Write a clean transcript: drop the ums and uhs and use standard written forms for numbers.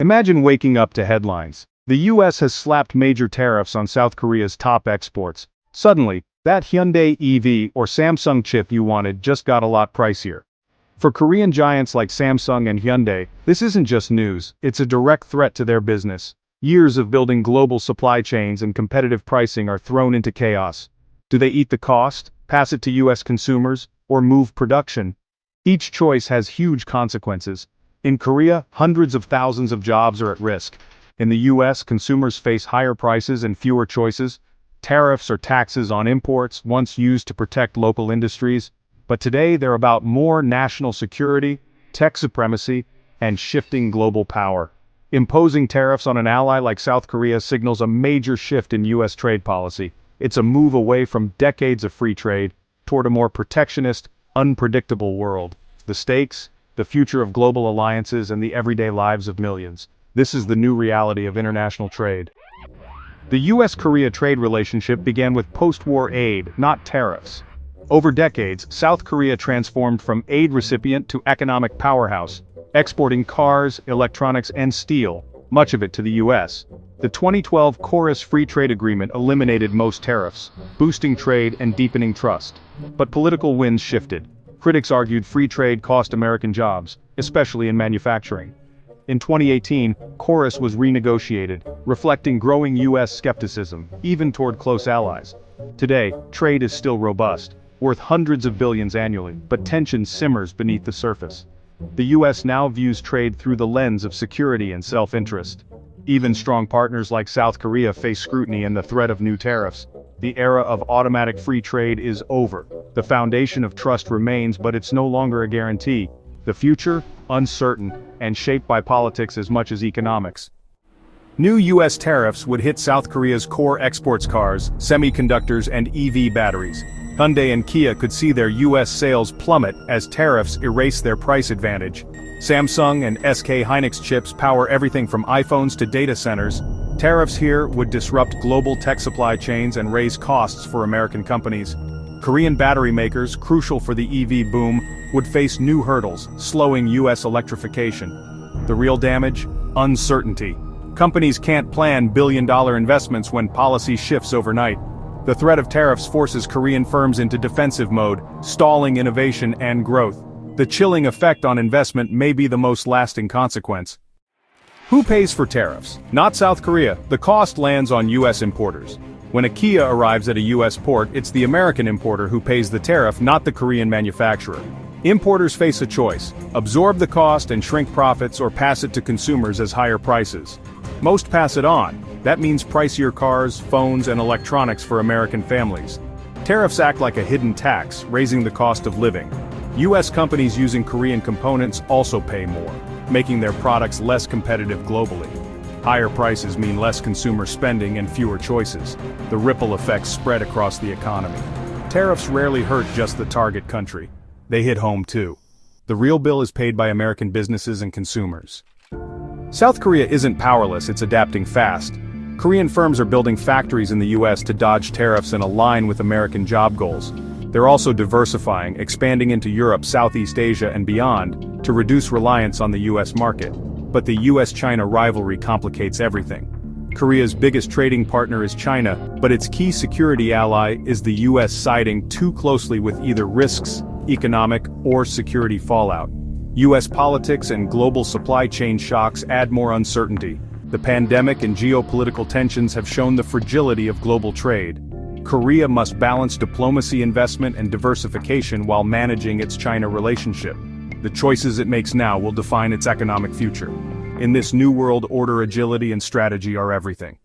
Imagine waking up to headlines. The US has slapped major tariffs on South Korea's top exports. Suddenly, that Hyundai EV or Samsung chip you wanted just got a lot pricier. For Korean giants like Samsung and Hyundai, this isn't just news, it's a direct threat to their business. Years of building global supply chains and competitive pricing are thrown into chaos. Do they eat the cost, pass it to US consumers, or move production? Each choice has huge consequences. In Korea, hundreds of thousands of jobs are at risk. In the US, consumers face higher prices and fewer choices. Tariffs or taxes on imports, once used to protect local industries, but today they're about more national security, tech supremacy, and shifting global power. Imposing tariffs on an ally like South Korea signals a major shift in US trade policy. It's a move away from decades of free trade toward a more protectionist, unpredictable world. The stakes, the future of global alliances, and the everyday lives of millions. This is the new reality of international trade. The US-Korea trade relationship began with post-war aid, not tariffs. Over decades, South Korea transformed from aid recipient to economic powerhouse, exporting cars, electronics, and steel, much of it to the US. The 2012 KORUS free trade agreement eliminated most tariffs, boosting trade and deepening trust. But political winds shifted. Critics argued free trade cost American jobs, especially in manufacturing. In 2018, KORUS was renegotiated, reflecting growing US skepticism, even toward close allies. Today, trade is still robust, worth hundreds of billions annually, but tension simmers beneath the surface. The US now views trade through the lens of security and self-interest. Even strong partners like South Korea face scrutiny and the threat of new tariffs. The era of automatic free trade is over. The foundation of trust remains, but it's no longer a guarantee. The future, uncertain, and shaped by politics as much as economics. New US tariffs would hit South Korea's core exports: cars, semiconductors, and EV batteries. Hyundai and Kia could see their US sales plummet as tariffs erase their price advantage. Samsung and SK Hynix chips power everything from iPhones to data centers. Tariffs here would disrupt global tech supply chains and raise costs for American companies. Korean battery makers, crucial for the EV boom, would face new hurdles, slowing US electrification. The real damage? Uncertainty. Companies can't plan billion-dollar investments when policy shifts overnight. The threat of tariffs forces Korean firms into defensive mode, stalling innovation and growth. The chilling effect on investment may be the most lasting consequence. Who pays for tariffs? Not South Korea. The cost lands on US importers. When a Kia arrives at a US port, it's the American importer who pays the tariff, not the Korean manufacturer. Importers face a choice: absorb the cost and shrink profits, or pass it to consumers as higher prices. Most pass it on. That means pricier cars, phones, and electronics for American families. Tariffs act like a hidden tax, raising the cost of living. US companies using Korean components also pay more, making their products less competitive globally. Higher prices mean less consumer spending and fewer choices. The ripple effects spread across the economy. Tariffs rarely hurt just the target country. They hit home too. The real bill is paid by American businesses and consumers. South Korea isn't powerless, it's adapting fast. Korean firms are building factories in the US to dodge tariffs and align with American job goals. They're also diversifying, expanding into Europe, Southeast Asia, and beyond, to reduce reliance on the US market. But the US-China rivalry complicates everything. Korea's biggest trading partner is China, but its key security ally is the US siding too closely with either risks, economic, or security fallout. US politics and global supply chain shocks add more uncertainty. The pandemic and geopolitical tensions have shown the fragility of global trade. Korea must balance diplomacy, investment, and diversification while managing its China relationship. The choices it makes now will define its economic future. In this new world order, agility and strategy are everything.